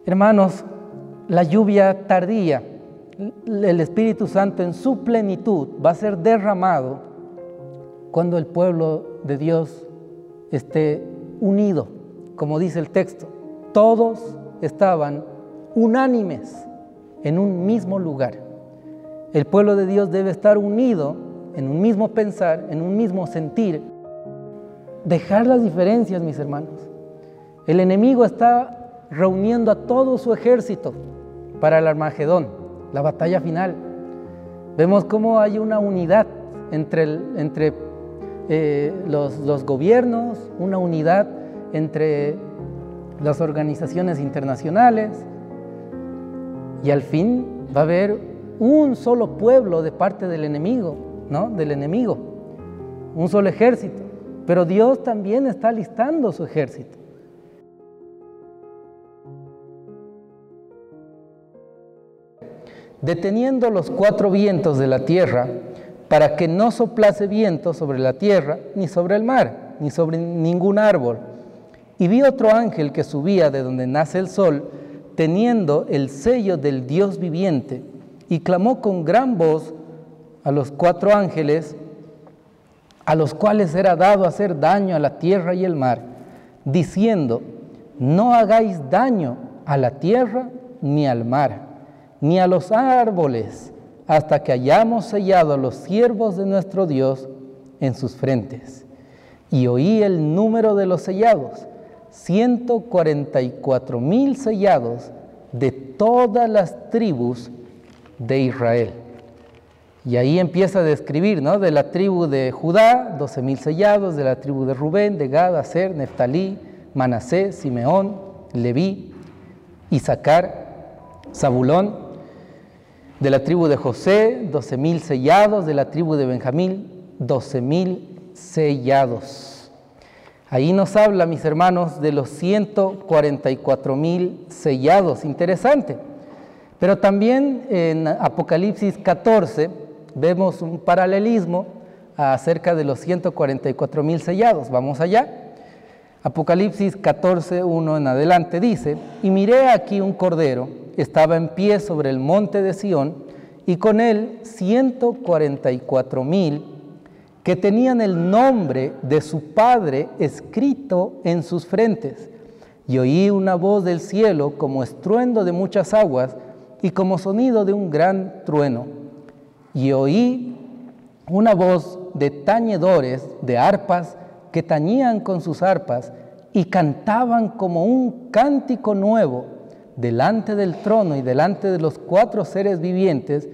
Hermanos, la lluvia tardía, el Espíritu Santo en su plenitud va a ser derramado cuando el pueblo de Dios esté unido. Como dice el texto, todos estaban unánimes en un mismo lugar. El pueblo de Dios debe estar unido en un mismo pensar, en un mismo sentir. Dejar las diferencias, mis hermanos. El enemigo está reuniendo a todo su ejército para el Armagedón, la batalla final. Vemos cómo hay una unidad entre los gobiernos, una unidad entre las organizaciones internacionales, y al fin va a haber un solo pueblo de parte del enemigo, ¿no? Del enemigo, un solo ejército. Pero Dios también está alistando su ejército. Deteniendo los 4 vientos de la tierra, para que no soplase viento sobre la tierra, ni sobre el mar, ni sobre ningún árbol. Y vi otro ángel que subía de donde nace el sol, teniendo el sello del Dios viviente, y clamó con gran voz a los 4 ángeles, a los cuales era dado hacer daño a la tierra y el mar, diciendo: no hagáis daño a la tierra ni al mar, ni a los árboles, hasta que hayamos sellado a los siervos de nuestro Dios en sus frentes. Y oí el número de los sellados, 144,000 sellados de todas las tribus de Israel. Y ahí empieza a describir, ¿no? De la tribu de Judá, 12,000 sellados; de la tribu de Rubén, de Gad, Aser, Neftalí, Manasés, Simeón, Leví, Isaacar, Zabulón; de la tribu de José, 12,000 sellados; de la tribu de Benjamín, 12,000 sellados. Ahí nos habla, mis hermanos, de los 144,000 sellados. Interesante. Pero también en Apocalipsis 14 vemos un paralelismo acerca de los 144,000 sellados. Vamos allá. Apocalipsis 14, 1 en adelante dice: y miré aquí un cordero, estaba en pie sobre el monte de Sión, y con él 144,000 que tenían el nombre de su Padre escrito en sus frentes. Y oí una voz del cielo como estruendo de muchas aguas y como sonido de un gran trueno. Y oí una voz de tañedores de arpas que tañían con sus arpas y cantaban como un cántico nuevo delante del trono y delante de los 4 seres vivientes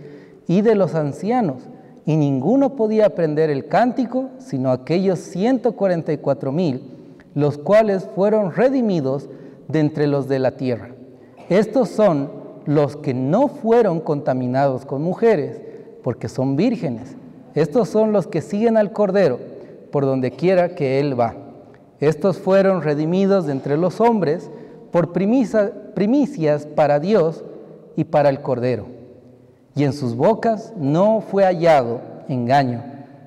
y de los ancianos, y ninguno podía aprender el cántico sino aquellos 144,000, los cuales fueron redimidos de entre los de la tierra. Estos son los que no fueron contaminados con mujeres, porque son vírgenes. Estos son los que siguen al Cordero por donde quiera que Él va. Estos fueron redimidos de entre los hombres por primicias para Dios y para el Cordero. Y en sus bocas no fue hallado engaño,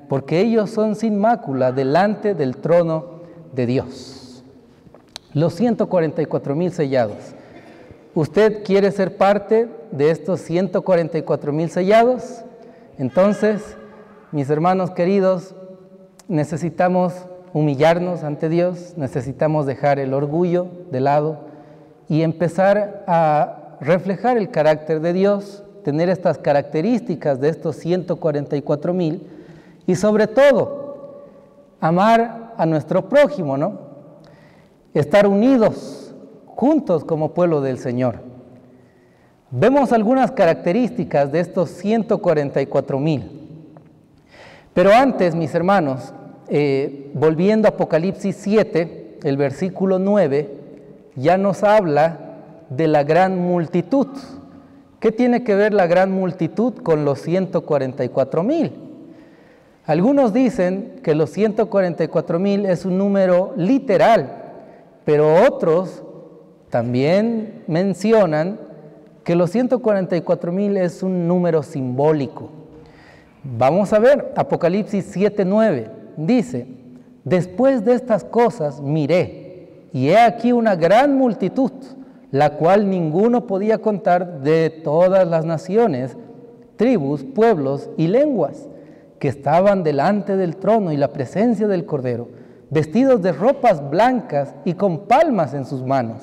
porque ellos son sin mácula delante del trono de Dios. Los 144,000 sellados. ¿Usted quiere ser parte de estos 144,000 sellados? Entonces, mis hermanos queridos, necesitamos humillarnos ante Dios, necesitamos dejar el orgullo de lado y empezar a reflejar el carácter de Dios, tener estas características de estos 144,000 y sobre todo, amar a nuestro prójimo, ¿no? Estar unidos, juntos como pueblo del Señor. Vemos algunas características de estos 144,000. Pero antes, mis hermanos, volviendo a Apocalipsis 7, el versículo 9, ya nos habla de la gran multitud. ¿Qué tiene que ver la gran multitud con los 144,000? Algunos dicen que los 144,000 es un número literal, pero otros también mencionan que los 144,000 es un número simbólico. Vamos a ver, Apocalipsis 7:9 dice: después de estas cosas miré, y he aquí una gran multitud, la cual ninguno podía contar, de todas las naciones, tribus, pueblos y lenguas, que estaban delante del trono y la presencia del Cordero, vestidos de ropas blancas y con palmas en sus manos,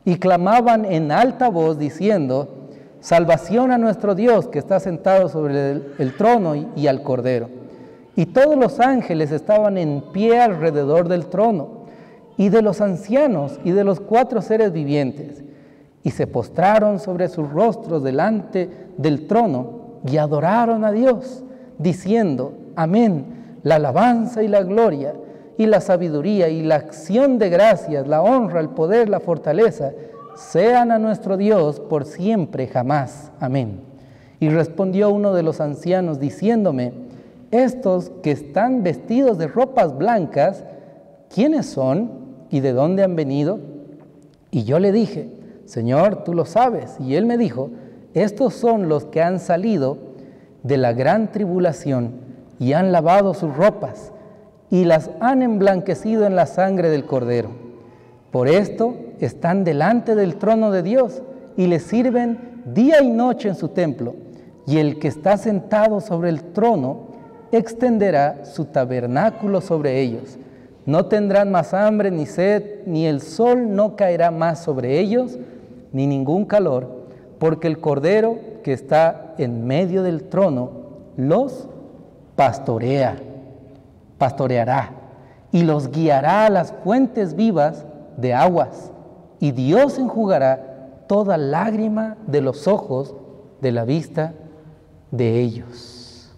y clamaban en alta voz diciendo: salvación a nuestro Dios que está sentado sobre el trono y al Cordero. Y todos los ángeles estaban en pie alrededor del trono, y de los ancianos y de los 4 seres vivientes, y se postraron sobre sus rostros delante del trono y adoraron a Dios, diciendo: amén, la alabanza y la gloria y la sabiduría y la acción de gracias, la honra, el poder, la fortaleza, sean a nuestro Dios por siempre jamás. Amén. Y respondió uno de los ancianos diciéndome: estos que están vestidos de ropas blancas, ¿quiénes son y de dónde han venido? Y yo le dije: Señor, tú lo sabes. Y él me dijo: estos son los que han salido de la gran tribulación y han lavado sus ropas y las han emblanquecido en la sangre del Cordero. Por esto están delante del trono de Dios y le sirven día y noche en su templo. Y el que está sentado sobre el trono extenderá su tabernáculo sobre ellos. No tendrán más hambre ni sed, ni el sol no caerá más sobre ellos, ni ningún calor, porque el Cordero que está en medio del trono los pastoreará y los guiará a las fuentes vivas de aguas, y Dios enjugará toda lágrima de los ojos de la vista de ellos.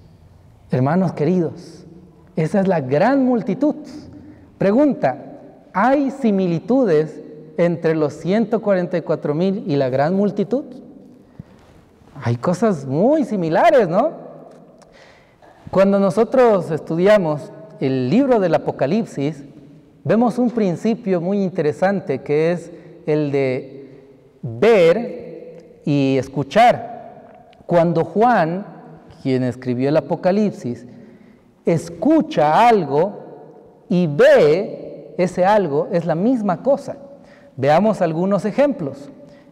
Hermanos queridos, esa es la gran multitud. Pregunta: ¿hay similitudes entre los 144,000 y la gran multitud? Hay cosas muy similares, ¿no? Cuando nosotros estudiamos el libro del Apocalipsis, vemos un principio muy interesante que es el de ver y escuchar. Cuando Juan, quien escribió el Apocalipsis, escucha algo y ve ese algo, es la misma cosa. Veamos algunos ejemplos.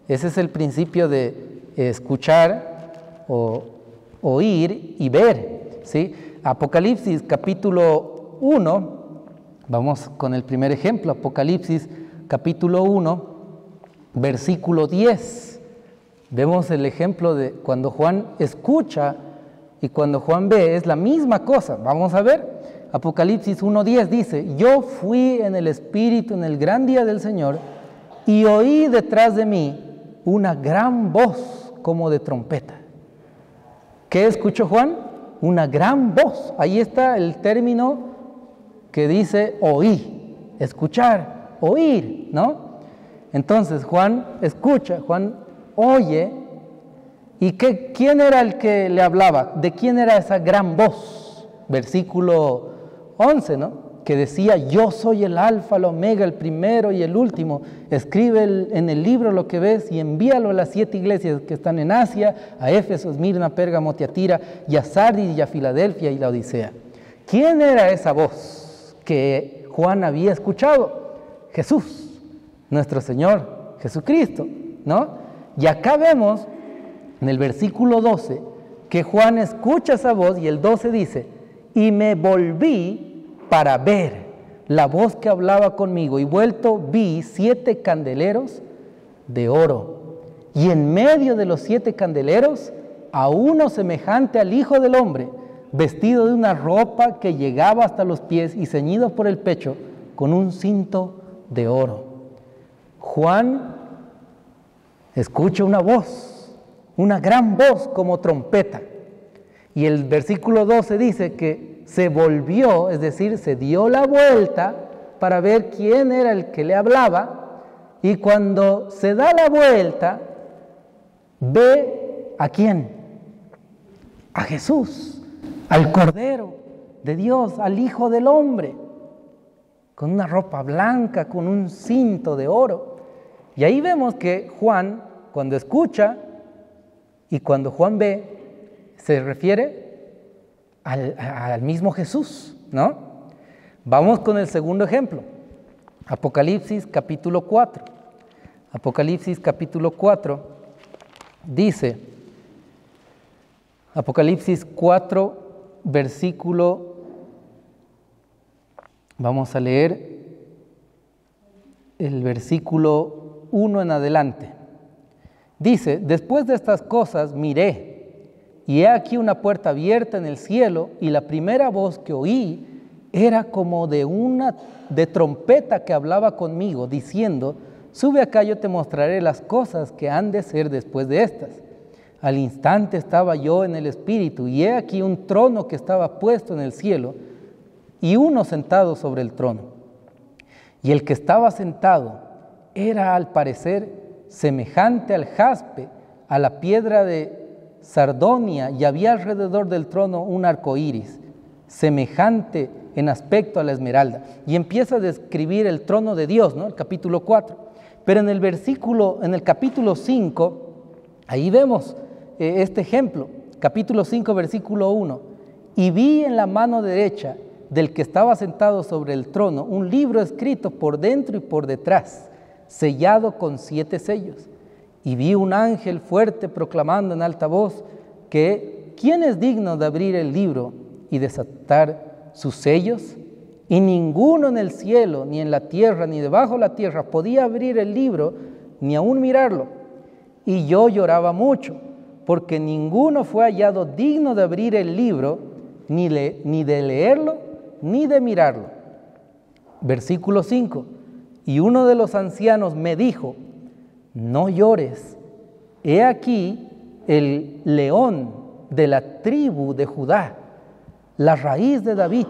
Ese es el principio de escuchar o oír y ver, ¿sí? Apocalipsis capítulo 1, vamos con el primer ejemplo, Apocalipsis capítulo 1, versículo 10. Vemos el ejemplo de cuando Juan escucha y cuando Juan ve, es la misma cosa. Vamos a ver, Apocalipsis 1:10 dice: yo fui en el Espíritu en el gran día del Señor y oí detrás de mí una gran voz como de trompeta. ¿Qué escuchó Juan? Una gran voz. Ahí está el término que dice oí, escuchar, oír, ¿no? Entonces Juan escucha, Juan oye. ¿Y quién era el que le hablaba? ¿De quién era esa gran voz? Versículo 11, ¿no? Que decía: yo soy el alfa, el omega, el primero y el último. Escribe en el libro lo que ves y envíalo a las 7 iglesias que están en Asia, a Éfeso, Esmirna, Pérgamo, Tiatira, y a Sardis, y a Filadelfia y la Odisea. ¿Quién era esa voz que Juan había escuchado? Jesús, nuestro Señor Jesucristo, ¿no? Y acá vemos en el versículo 12 que Juan escucha esa voz, y el 12 dice: y me volví para ver la voz que hablaba conmigo, y vuelto vi 7 candeleros de oro, y en medio de los 7 candeleros a uno semejante al Hijo del Hombre, vestido de una ropa que llegaba hasta los pies y ceñido por el pecho con un cinto de oro. Juan escucha una voz, una gran voz como trompeta, y el versículo 12 dice que se volvió, es decir, se dio la vuelta para ver quién era el que le hablaba, y cuando se da la vuelta, ve ¿a quién? A Jesús, al Cordero de Dios, al Hijo del Hombre, con una ropa blanca, con un cinto de oro. Y ahí vemos que Juan, cuando escucha y cuando Juan ve, se refiere al mismo Jesús, ¿no? Vamos con el segundo ejemplo. Apocalipsis capítulo 4. Apocalipsis capítulo 4 dice, Apocalipsis 4, versículo, vamos a leer el versículo 1 en adelante. Dice, después de estas cosas miré, y he aquí una puerta abierta en el cielo, y la primera voz que oí era como de trompeta que hablaba conmigo, diciendo, sube acá, yo te mostraré las cosas que han de ser después de estas. Al instante estaba yo en el Espíritu, y he aquí un trono que estaba puesto en el cielo, y uno sentado sobre el trono. Y el que estaba sentado era al parecer semejante al jaspe, a la piedra de sardonia, y había alrededor del trono un arco iris, semejante en aspecto a la esmeralda. Y empieza a describir el trono de Dios, ¿no? El capítulo 4. Pero en el capítulo 5, ahí vemos este ejemplo, capítulo 5, versículo 1. Y vi en la mano derecha del que estaba sentado sobre el trono un libro escrito por dentro y por detrás, sellado con 7 sellos. Y vi un ángel fuerte proclamando en alta voz que ¿quién es digno de abrir el libro y desatar sus sellos? Y ninguno en el cielo, ni en la tierra, ni debajo de la tierra podía abrir el libro, ni aún mirarlo. Y yo lloraba mucho, porque ninguno fue hallado digno de abrir el libro, ni de leerlo, ni de mirarlo. Versículo 5. Y uno de los ancianos me dijo, no llores, he aquí el león de la tribu de Judá, la raíz de David,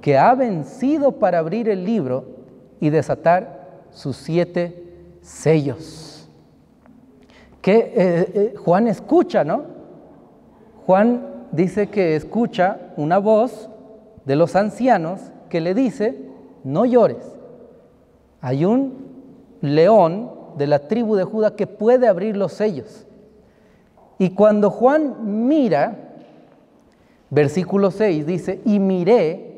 que ha vencido para abrir el libro y desatar sus 7 sellos. Que Juan escucha, ¿no? Juan dice que escucha una voz de los ancianos que le dice, no llores. Hay un león de la tribu de Judá que puede abrir los sellos. Y cuando Juan mira, versículo 6 dice, y miré,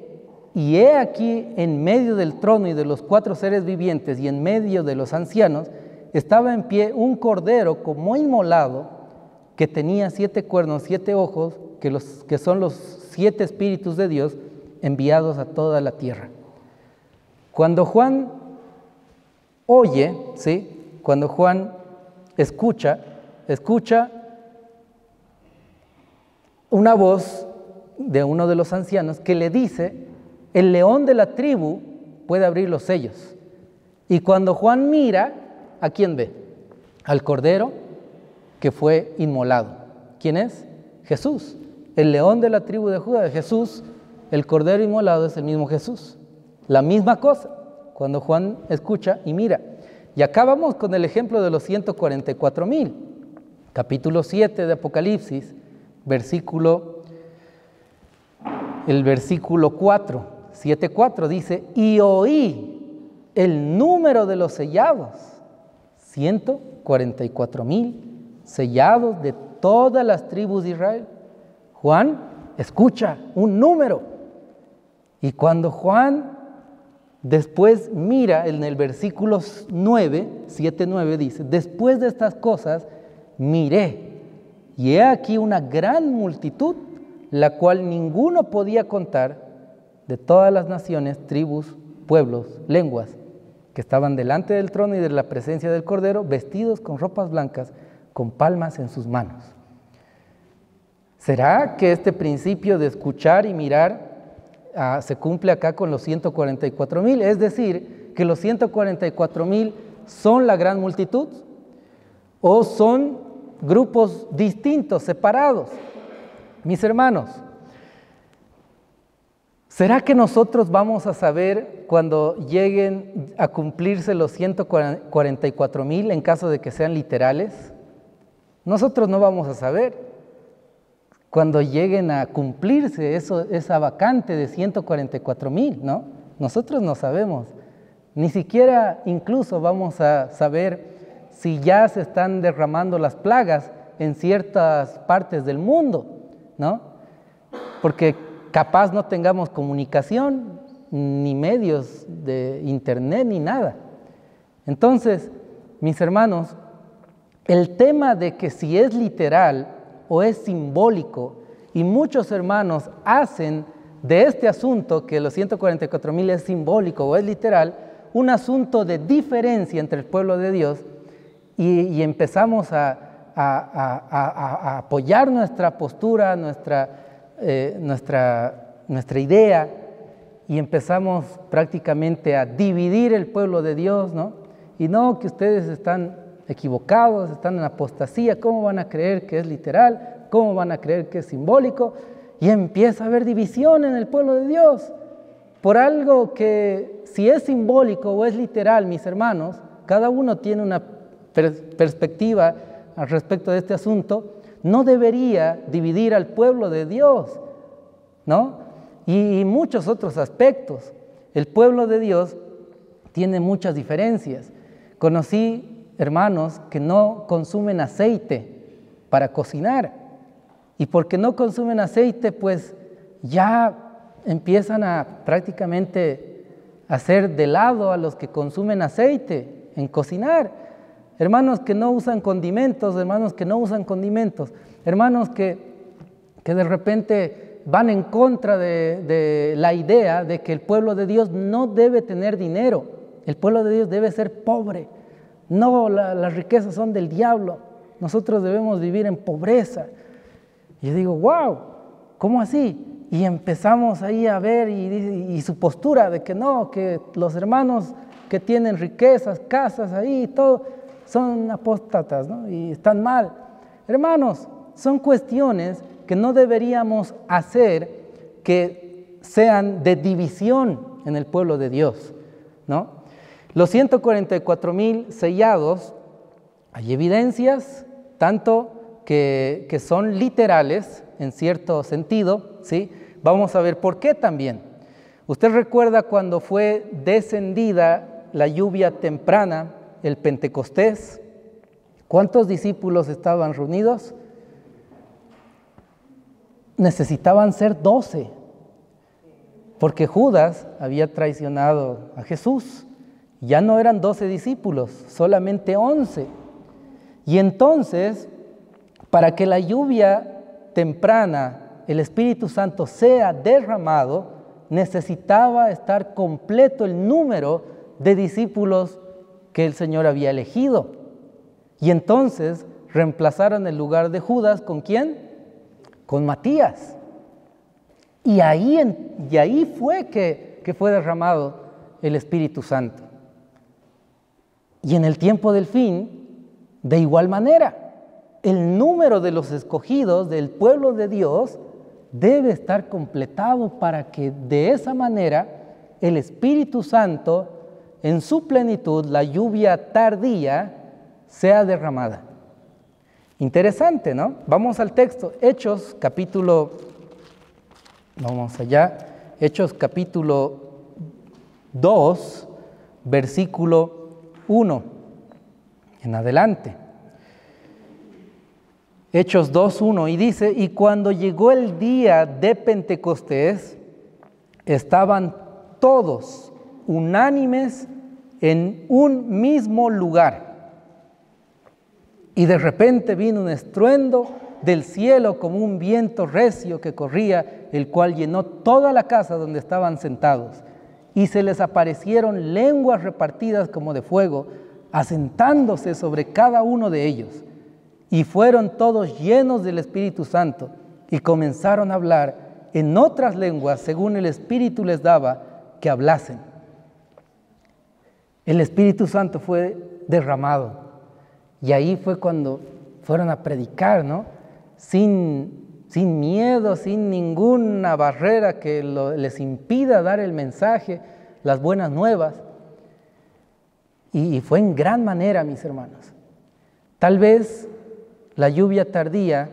y he aquí en medio del trono y de los 4 seres vivientes y en medio de los ancianos, estaba en pie un cordero como inmolado, que tenía 7 cuernos, 7 ojos, que son los 7 espíritus de Dios enviados a toda la tierra. Cuando Juan oye, ¿sí? Cuando Juan escucha una voz de uno de los ancianos que le dice, el león de la tribu puede abrir los sellos. Y cuando Juan mira, ¿a quién ve? Al cordero que fue inmolado. ¿Quién es? Jesús. El león de la tribu de Judá, Jesús, el cordero inmolado es el mismo Jesús. La misma cosa, cuando Juan escucha y mira. Y acá vamos con el ejemplo de los 144,000. Capítulo 7 de Apocalipsis, el versículo 4, 7:4 dice, y oí el número de los sellados, 144,000 sellados de todas las tribus de Israel. Juan escucha un número. Y cuando Juan después mira en el versículo 9, 7:9 dice, después de estas cosas miré, y he aquí una gran multitud, la cual ninguno podía contar, de todas las naciones, tribus, pueblos, lenguas, que estaban delante del trono y de la presencia del Cordero, vestidos con ropas blancas, con palmas en sus manos. ¿Será que este principio de escuchar y mirar se cumple acá con los 144,000? Es decir, que los 144,000 son la gran multitud, o son grupos distintos, separados. Mis hermanos, ¿será que nosotros vamos a saber cuando lleguen a cumplirse los 144,000 en caso de que sean literales? Nosotros no vamos a saber. Cuando lleguen a cumplirse esa vacante de 144,000, ¿no? Nosotros no sabemos. Ni siquiera incluso vamos a saber si ya se están derramando las plagas en ciertas partes del mundo, ¿no? Porque capaz no tengamos comunicación, ni medios de internet, ni nada. Entonces, mis hermanos, el tema de que si es literal o es simbólico, y muchos hermanos hacen de este asunto, que los 144,000 es simbólico o es literal, un asunto de diferencia entre el pueblo de Dios, y empezamos a apoyar nuestra postura, nuestra idea, y empezamos prácticamente a dividir el pueblo de Dios, ¿no? Y no, que ustedes están equivocados, están en apostasía, ¿cómo van a creer que es literal? ¿Cómo van a creer que es simbólico? Y empieza a haber división en el pueblo de Dios por algo que, si es simbólico o es literal, mis hermanos, cada uno tiene una perspectiva al respecto de este asunto, no debería dividir al pueblo de Dios, ¿no? Y muchos otros aspectos. El pueblo de Dios tiene muchas diferencias. Conocí hermanos que no consumen aceite para cocinar, y porque no consumen aceite, pues ya empiezan a prácticamente hacer de lado a los que consumen aceite en cocinar. Hermanos que no usan condimentos, hermanos que de repente van en contra de la idea de que el pueblo de Dios no debe tener dinero, el pueblo de Dios debe ser pobre. No, las riquezas son del diablo, nosotros debemos vivir en pobreza. Y yo digo, wow, ¿cómo así? Y empezamos ahí a ver y su postura de que no, que los hermanos que tienen riquezas, casas ahí y todo, son apóstatas, ¿no? Y están mal. Hermanos, son cuestiones que no deberíamos hacer que sean de división en el pueblo de Dios, ¿no? Los 144,000 sellados, hay evidencias tanto que son literales en cierto sentido, ¿sí? Vamos a ver por qué también. Usted recuerda cuando fue descendida la lluvia temprana, el Pentecostés, ¿cuántos discípulos estaban reunidos? Necesitaban ser 12, porque Judas había traicionado a Jesús. Ya no eran 12 discípulos, solamente 11. Y entonces, para que la lluvia temprana, el Espíritu Santo sea derramado, necesitaba estar completo el número de discípulos que el Señor había elegido. Y entonces reemplazaron el lugar de Judas, ¿con quién? Con Matías. Y ahí fue que fue derramado el Espíritu Santo. Y en el tiempo del fin, de igual manera, el número de los escogidos del pueblo de Dios debe estar completado para que de esa manera el Espíritu Santo, en su plenitud, la lluvia tardía, sea derramada. Interesante, ¿no? Vamos al texto, Hechos capítulo 2, versículo 1 en adelante. Hechos 2:1, y dice: y cuando llegó el día de Pentecostés, estaban todos unánimes en un mismo lugar. Y de repente vino un estruendo del cielo como un viento recio que corría, el cual llenó toda la casa donde estaban sentados. Y se les aparecieron lenguas repartidas como de fuego, asentándose sobre cada uno de ellos. Y fueron todos llenos del Espíritu Santo y comenzaron a hablar en otras lenguas según el Espíritu les daba que hablasen. El Espíritu Santo fue derramado y ahí fue cuando fueron a predicar, ¿no? Sin miedo, sin ninguna barrera que les impida dar el mensaje, las buenas nuevas. Y fue en gran manera, mis hermanos. Tal vez la lluvia tardía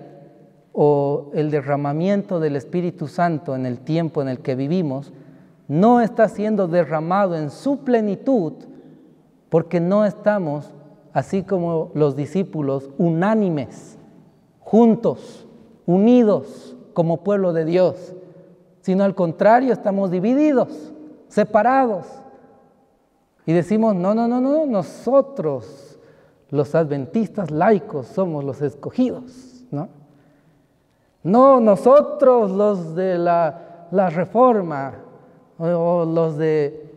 o el derramamiento del Espíritu Santo en el tiempo en el que vivimos no está siendo derramado en su plenitud porque no estamos, así como los discípulos, unánimes, juntos, unidos como pueblo de Dios, sino al contrario, estamos divididos, separados. Y decimos, no, nosotros los adventistas laicos somos los escogidos, ¿no? No nosotros los de la Reforma o los de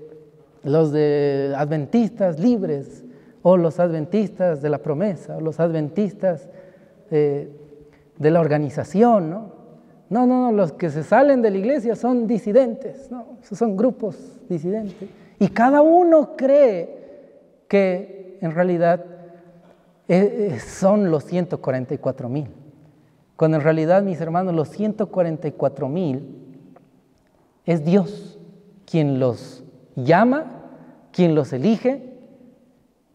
adventistas libres o los adventistas de la promesa o los adventistas de la organización, ¿no? No, los que se salen de la iglesia son disidentes, ¿no? Son grupos disidentes. Y cada uno cree que en realidad son los 144,000. Cuando en realidad, mis hermanos, los 144,000 es Dios quien los llama, quien los elige,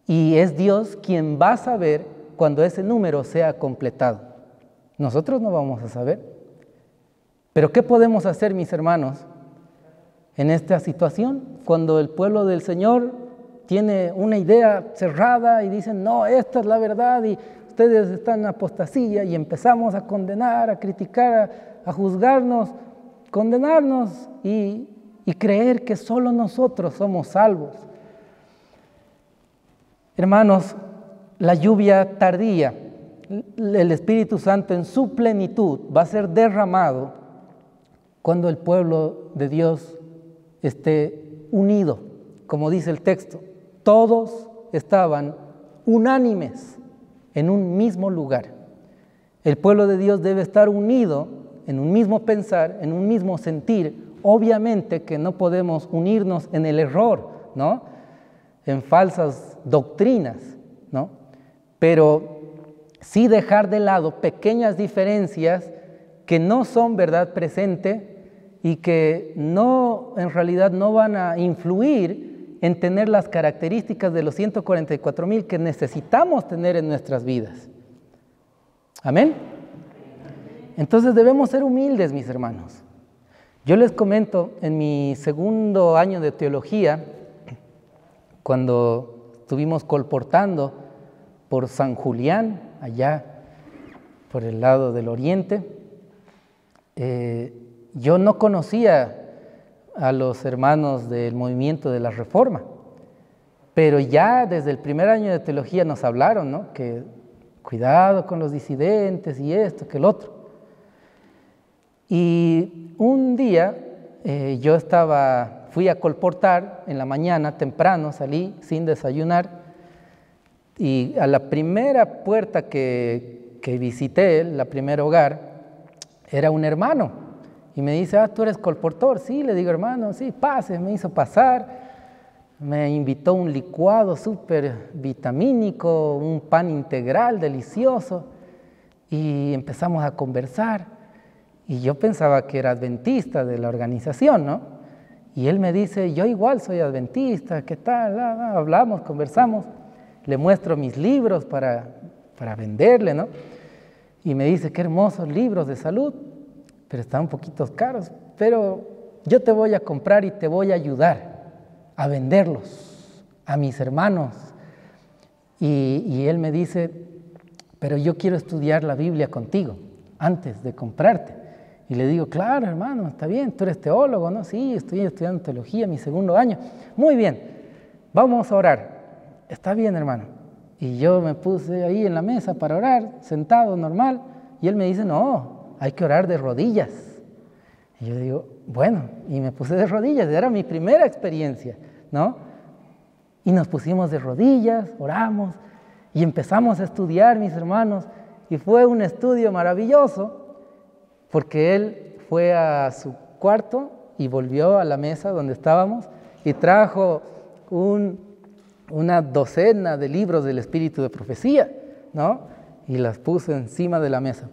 y es Dios quien va a saber cuando ese número sea completado. Nosotros no vamos a saber. Pero ¿qué podemos hacer, mis hermanos, en esta situación? Cuando el pueblo del Señor tiene una idea cerrada y dicen, no, esta es la verdad y ustedes están en apostasía, y empezamos a condenar, a criticar, a juzgarnos, condenarnos y creer que solo nosotros somos salvos. Hermanos, la lluvia tardía, el Espíritu Santo en su plenitud va a ser derramado cuando el pueblo de Dios esté unido. Como dice el texto, todos estaban unánimes en un mismo lugar. El pueblo de Dios debe estar unido en un mismo pensar, en un mismo sentir. Obviamente que no podemos unirnos en el error, ¿no? En falsas doctrinas, ¿no? Pero sí dejar de lado pequeñas diferencias que no son verdad presente y que no, en realidad no van a influir en tener las características de los 144,000 que necesitamos tener en nuestras vidas. ¿Amén? Entonces debemos ser humildes, mis hermanos. Yo les comento, en mi segundo año de teología, cuando estuvimos colportando por San Julián, allá por el lado del oriente, yo no conocía a los hermanos del movimiento de la Reforma, pero ya desde el primer año de teología nos hablaron, ¿no? Que cuidado con los disidentes y esto, que el otro. Y un día yo fui a colportar en la mañana temprano, salí sin desayunar, y a la primera puerta que visité, la primer hogar, era un hermano. Y me dice, ¿tú eres colportor? Sí, le digo, hermano, sí, pase. Me hizo pasar, me invitó un licuado súper vitamínico, un pan integral delicioso, y empezamos a conversar. Y yo pensaba que era adventista de la organización, ¿no? Y él me dice, yo igual soy adventista, ¿qué tal? Hablamos, conversamos, le muestro mis libros para venderle, ¿no? Y me dice, qué hermosos libros de salud, pero están un poquito caros, pero yo te voy a comprar y te voy a ayudar a venderlos a mis hermanos. Y él me dice, pero yo quiero estudiar la Biblia contigo antes de comprarte. Y le digo, claro, hermano, está bien, tú eres teólogo, ¿no? Sí, estoy estudiando teología, mi segundo año. Muy bien, vamos a orar. Está bien, hermano. Y yo me puse ahí en la mesa para orar, sentado, normal, y él me dice, no, hay que orar de rodillas. Y yo digo, bueno, y me puse de rodillas, era mi primera experiencia, ¿no? Y nos pusimos de rodillas, oramos, y empezamos a estudiar, mis hermanos, y fue un estudio maravilloso, porque él fue a su cuarto y volvió a la mesa donde estábamos y trajo una docena de libros del Espíritu de Profecía, ¿no? Y las puso encima de la mesa.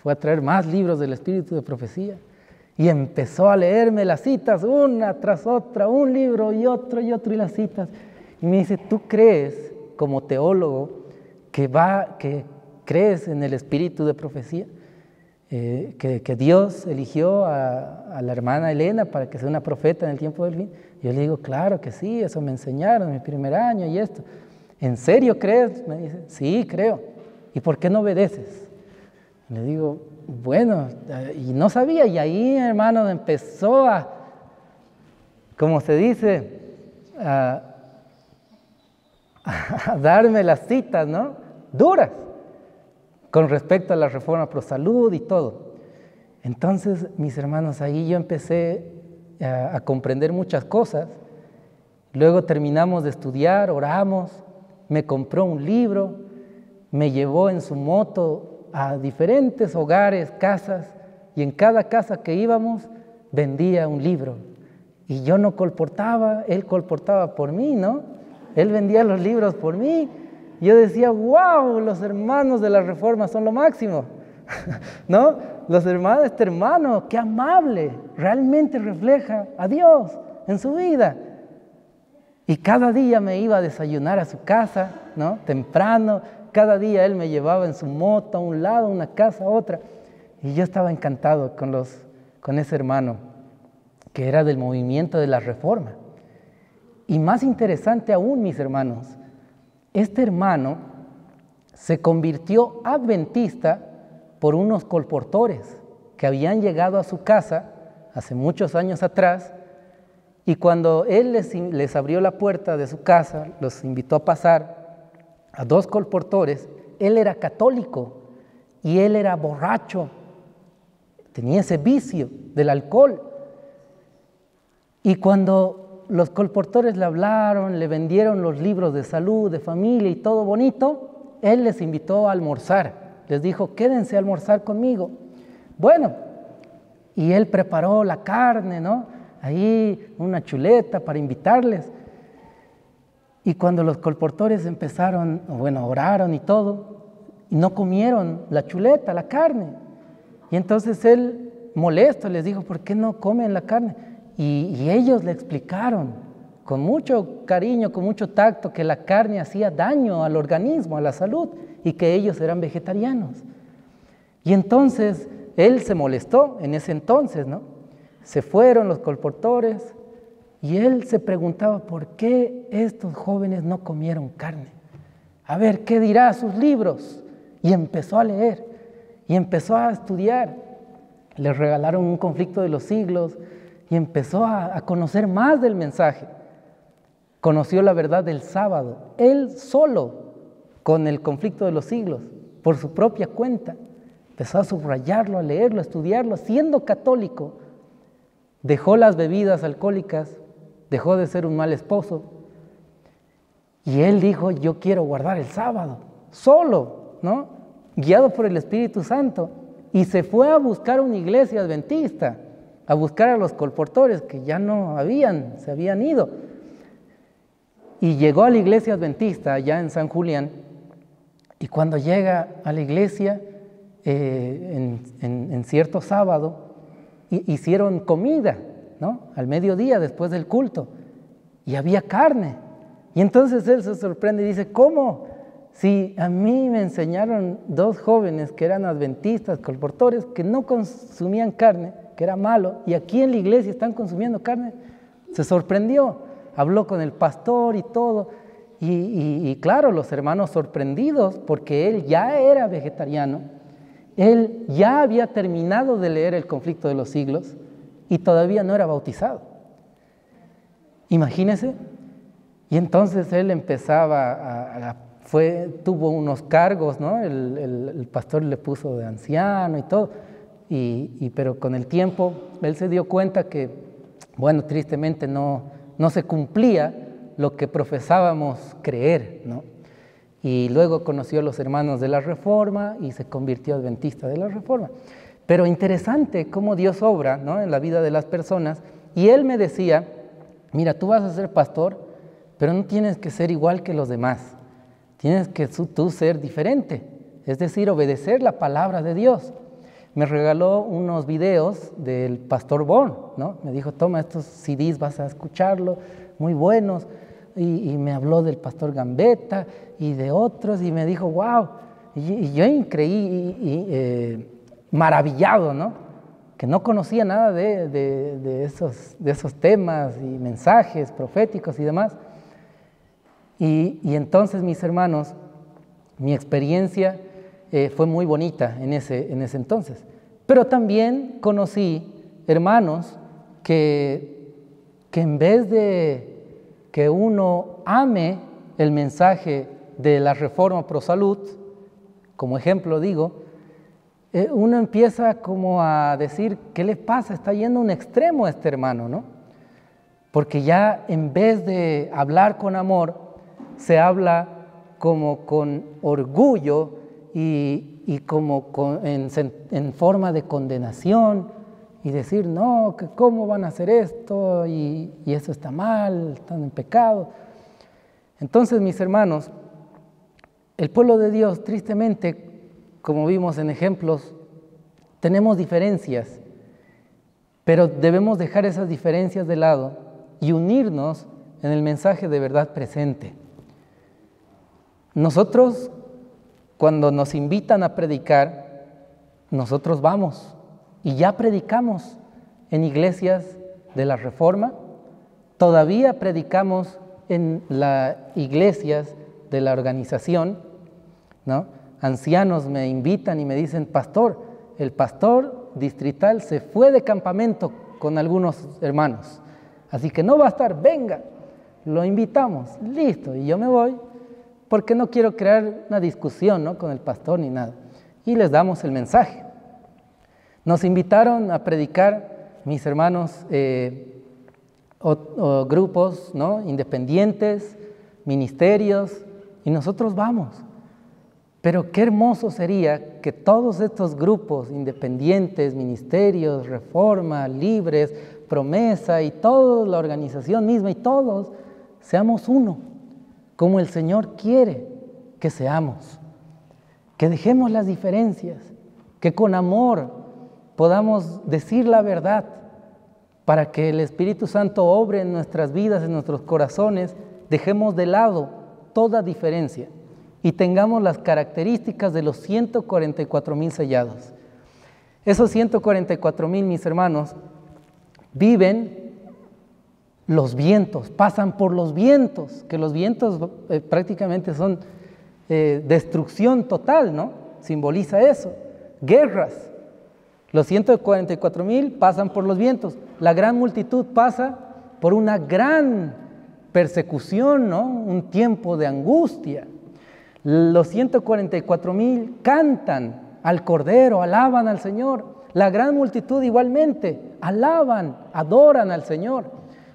Fue a traer más libros del Espíritu de Profecía y empezó a leerme las citas una tras otra, un libro y otro y las citas. Y me dice, ¿tú crees como teólogo que crees en el Espíritu de Profecía? Que Dios eligió a la hermana Elena para que sea una profeta en el tiempo del fin. Yo le digo, claro que sí, eso me enseñaron en mi primer año y esto. ¿En serio crees? Me dice, sí, creo. ¿Y por qué no obedeces? Le digo, bueno, y no sabía, y ahí, hermano, empezó como se dice, a darme las citas, ¿no? Duras, con respecto a la reforma pro salud y todo. Entonces, mis hermanos, ahí yo empecé a comprender muchas cosas. Luego terminamos de estudiar, oramos, me compró un libro, me llevó en su moto a diferentes hogares, casas, y en cada casa que íbamos vendía un libro. Y yo no colportaba, él colportaba por mí, ¿no? Él vendía los libros por mí. Yo decía, wow, los hermanos de la Reforma son lo máximo, ¿no? Los hermanos, este hermano, qué amable, realmente refleja a Dios en su vida. Y cada día me iba a desayunar a su casa, ¿no? Temprano, cada día él me llevaba en su moto a un lado, a una casa, a otra. Y yo estaba encantado con ese hermano, que era del movimiento de la Reforma. Y más interesante aún, mis hermanos, este hermano se convirtió adventista por unos colportores que habían llegado a su casa hace muchos años atrás, y cuando él les abrió la puerta de su casa, los invitó a pasar a dos colportores, él era católico y él era borracho, tenía ese vicio del alcohol. Y cuando los colportores le hablaron, le vendieron los libros de salud, de familia y todo bonito, él les invitó a almorzar. Les dijo, quédense a almorzar conmigo. Bueno, y él preparó la carne, ¿no? Ahí una chuleta para invitarles. Y cuando los colportores empezaron, oraron y todo, y no comieron la chuleta, la carne. Y entonces él, molesto, les dijo, ¿por qué no comen la carne? Y ellos le explicaron, con mucho cariño, con mucho tacto, que la carne hacía daño al organismo, a la salud, y que ellos eran vegetarianos. Y entonces él se molestó en ese entonces, ¿no? Se fueron los colportores y él se preguntaba por qué estos jóvenes no comieron carne. A ver, ¿qué dirá sus libros? Y empezó a leer y empezó a estudiar. Les regalaron un conflicto de los siglos y empezó a conocer más del mensaje. Conoció la verdad del sábado, él solo, con el conflicto de los siglos, por su propia cuenta. Empezó a subrayarlo, a leerlo, a estudiarlo, siendo católico. Dejó las bebidas alcohólicas, dejó de ser un mal esposo. Y él dijo, yo quiero guardar el sábado, solo, ¿no? Guiado por el Espíritu Santo. Y se fue a buscar una iglesia adventista, a buscar a los colportores que ya no se habían ido. Y llegó a la iglesia adventista allá en San Julián. Y cuando llega a la iglesia, en cierto sábado, hicieron comida, ¿no? Al mediodía, después del culto, y había carne. Y entonces él se sorprende y dice, ¿cómo? Si a mí me enseñaron dos jóvenes que eran adventistas, colportores, que no consumían carne, que era malo, y aquí en la iglesia están consumiendo carne. Se sorprendió, habló con el pastor y todo, y claro, los hermanos sorprendidos, porque él ya era vegetariano. Él ya había terminado de leer el conflicto de los siglos y todavía no era bautizado. Imagínense. Y entonces él empezaba tuvo unos cargos, ¿no? El pastor le puso de anciano y todo. Pero con el tiempo él se dio cuenta que, tristemente no se cumplía lo que profesábamos creer, ¿no? Y luego conoció a los hermanos de la Reforma y se convirtió adventista de la Reforma. Pero interesante cómo Dios obra, ¿no? En la vida de las personas. Y él me decía, mira, tú vas a ser pastor, pero no tienes que ser igual que los demás. Tienes que tú ser diferente, es decir, obedecer la palabra de Dios. Me regaló unos videos del pastor Born, ¿no? Me dijo, toma estos CDs, vas a escucharlo, muy buenos. Y me habló del pastor Gambetta y de otros, y me dijo, wow, y yo creí maravillado, ¿no? Que no conocía nada de esos temas y mensajes proféticos y demás. Y entonces, mis hermanos, mi experiencia fue muy bonita en ese entonces. Pero también conocí hermanos que en vez de que uno ame el mensaje de la Reforma Pro Salud, como ejemplo digo, uno empieza como a decir, ¿qué le pasa? Está yendo a un extremo este hermano, ¿no? Porque ya en vez de hablar con amor, se habla como con orgullo y como en forma de condenación y decir, no, que cómo van a hacer esto y eso está mal, están en pecado. Entonces, mis hermanos, el pueblo de Dios, tristemente, como vimos en ejemplos, tenemos diferencias, pero debemos dejar esas diferencias de lado y unirnos en el mensaje de verdad presente. Nosotros, cuando nos invitan a predicar, nosotros vamos y ya predicamos en iglesias de la Reforma, todavía predicamos en las iglesias de la organización, ¿no? Ancianos me invitan y me dicen, pastor, el pastor distrital se fue de campamento con algunos hermanos, así que no va a estar, venga, lo invitamos, listo, y yo me voy, porque no quiero crear una discusión, ¿no?, con el pastor ni nada, y les damos el mensaje. Nos invitaron a predicar, mis hermanos, grupos, ¿no?, independientes, ministerios, y nosotros vamos. Pero qué hermoso sería que todos estos grupos independientes, ministerios, Reforma, Libres, Promesa y toda la organización misma y todos seamos uno, como el Señor quiere que seamos. Que dejemos las diferencias, que con amor podamos decir la verdad para que el Espíritu Santo obre en nuestras vidas, en nuestros corazones, dejemos de lado toda diferencia y tengamos las características de los 144,000 sellados. Esos 144,000, mis hermanos, viven los vientos, pasan por los vientos, que los vientos prácticamente son destrucción total, ¿no? Simboliza eso, guerras. Los 144,000 pasan por los vientos, la gran multitud pasa por una gran persecución, ¿no?, un tiempo de angustia. Los 144,000 cantan al Cordero, alaban al Señor. La gran multitud igualmente alaban, adoran al Señor.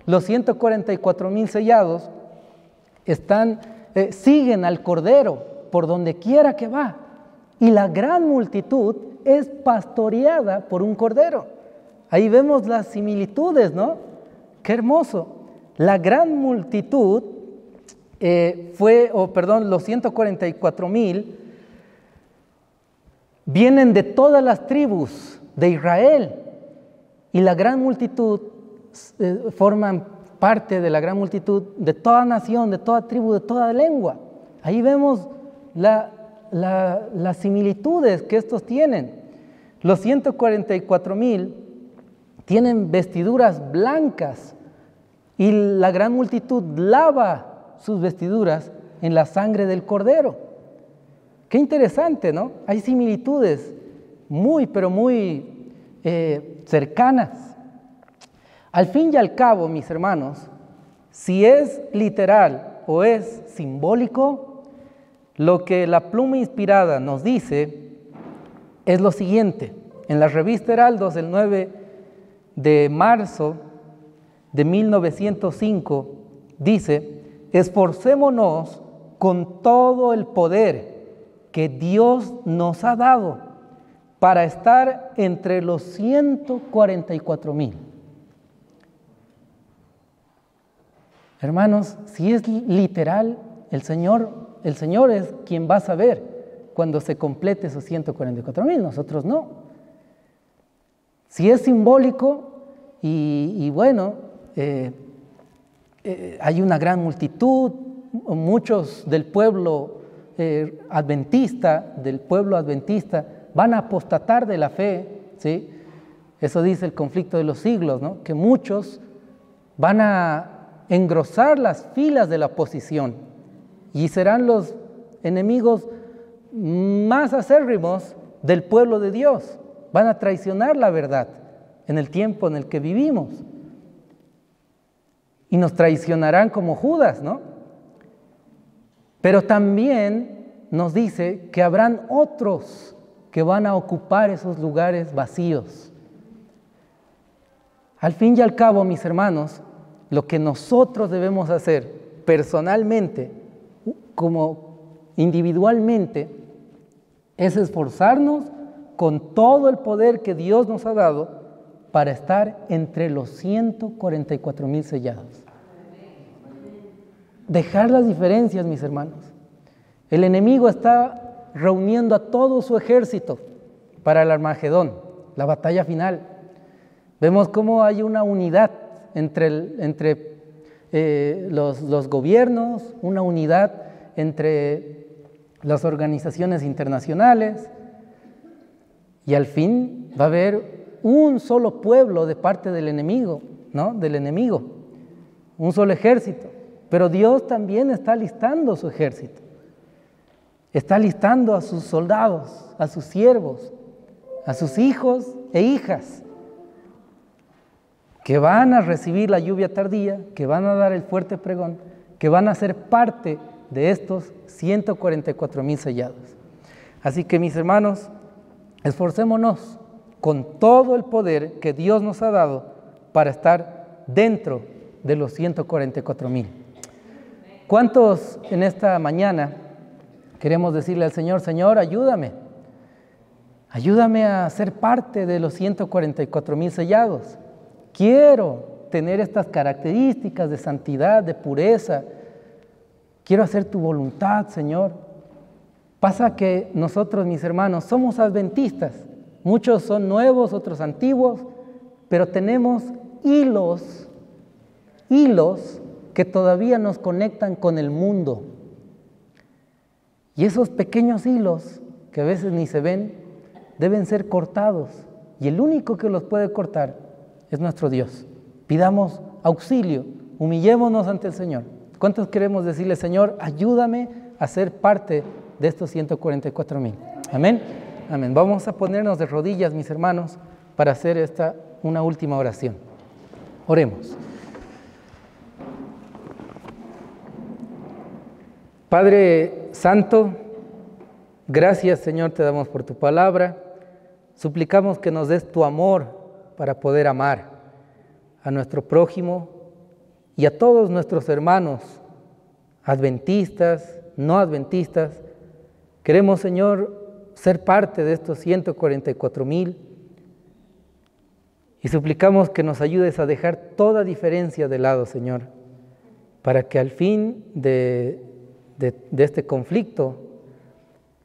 Los 144,000 sellados siguen al Cordero por donde quiera que va. Y la gran multitud es pastoreada por un Cordero. Ahí vemos las similitudes, ¿no? Qué hermoso. La gran multitud los 144,000 vienen de todas las tribus de Israel y la gran multitud forman parte de la gran multitud de toda nación, de toda tribu, de toda lengua. Ahí vemos las similitudes que estos tienen. Los 144,000 tienen vestiduras blancas y la gran multitud lava sus vestiduras en la sangre del Cordero. Qué interesante, ¿no? Hay similitudes muy cercanas. Al fin y al cabo, mis hermanos, si es literal o es simbólico, lo que la pluma inspirada nos dice es lo siguiente. En la revista Heraldos, el 9 de marzo de 1905, dice: esforcémonos con todo el poder que Dios nos ha dado para estar entre los 144,000. Hermanos, si es literal, el Señor es quien va a saber cuando se complete esos 144,000, nosotros no. Si es simbólico y bueno, hay una gran multitud, muchos del pueblo adventista van a apostatar de la fe, ¿sí? Eso dice el conflicto de los siglos, ¿no? Que muchos van a engrosar las filas de la oposición y serán los enemigos más acérrimos del pueblo de Dios. Van a traicionar la verdad en el tiempo en el que vivimos. Y nos traicionarán como Judas, ¿no? Pero también nos dice que habrán otros que van a ocupar esos lugares vacíos. Al fin y al cabo, mis hermanos, lo que nosotros debemos hacer personalmente, como individualmente, es esforzarnos con todo el poder que Dios nos ha dado para estar entre los 144,000 sellados. Dejar las diferencias, mis hermanos. El enemigo está reuniendo a todo su ejército para el Armagedón, la batalla final. Vemos cómo hay una unidad entre los gobiernos, una unidad entre las organizaciones internacionales, y al fin va a haber un solo pueblo de parte del enemigo, ¿no? Del enemigo, un solo ejército. Pero Dios también está alistando su ejército. Está alistando a sus soldados, a sus siervos, a sus hijos e hijas, que van a recibir la lluvia tardía, que van a dar el fuerte pregón, que van a ser parte de estos 144,000 sellados. Así que, mis hermanos, esforcémonos con todo el poder que Dios nos ha dado para estar dentro de los 144,000. ¿Cuántos en esta mañana queremos decirle al Señor: Señor, ayúdame a ser parte de los 144,000 sellados? Quiero tener estas características de santidad, de pureza. Quiero hacer tu voluntad, Señor. Pasa que nosotros, mis hermanos, somos adventistas. Muchos son nuevos, otros antiguos, pero tenemos hilos que todavía nos conectan con el mundo. Y esos pequeños hilos, que a veces ni se ven, deben ser cortados. Y el único que los puede cortar es nuestro Dios. Pidamos auxilio, humillémonos ante el Señor. ¿Cuántos queremos decirle: Señor, ayúdame a ser parte de estos 144,000? Amén. Amén. Vamos a ponernos de rodillas, mis hermanos, para hacer una última oración. Oremos. Padre Santo, gracias, Señor, te damos por tu palabra. Suplicamos que nos des tu amor para poder amar a nuestro prójimo y a todos nuestros hermanos, adventistas, no adventistas. Queremos, Señor, ser parte de estos 144,000 y suplicamos que nos ayudes a dejar toda diferencia de lado, Señor, para que al fin de este conflicto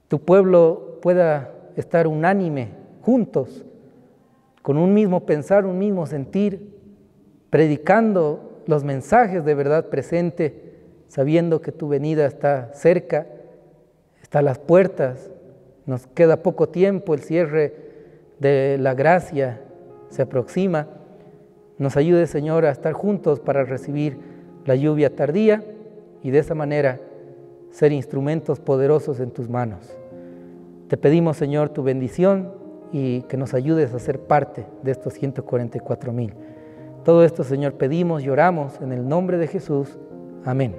tu pueblo pueda estar unánime, juntos, con un mismo pensar, un mismo sentir, predicando los mensajes de verdad presente, sabiendo que tu venida está cerca, está a las puertas. Nos queda poco tiempo, el cierre de la gracia se aproxima. Nos ayude, Señor, a estar juntos para recibir la lluvia tardía y de esa manera ser instrumentos poderosos en tus manos. Te pedimos, Señor, tu bendición y que nos ayudes a ser parte de estos 144,000. Todo esto, Señor, pedimos y oramos en el nombre de Jesús. Amén.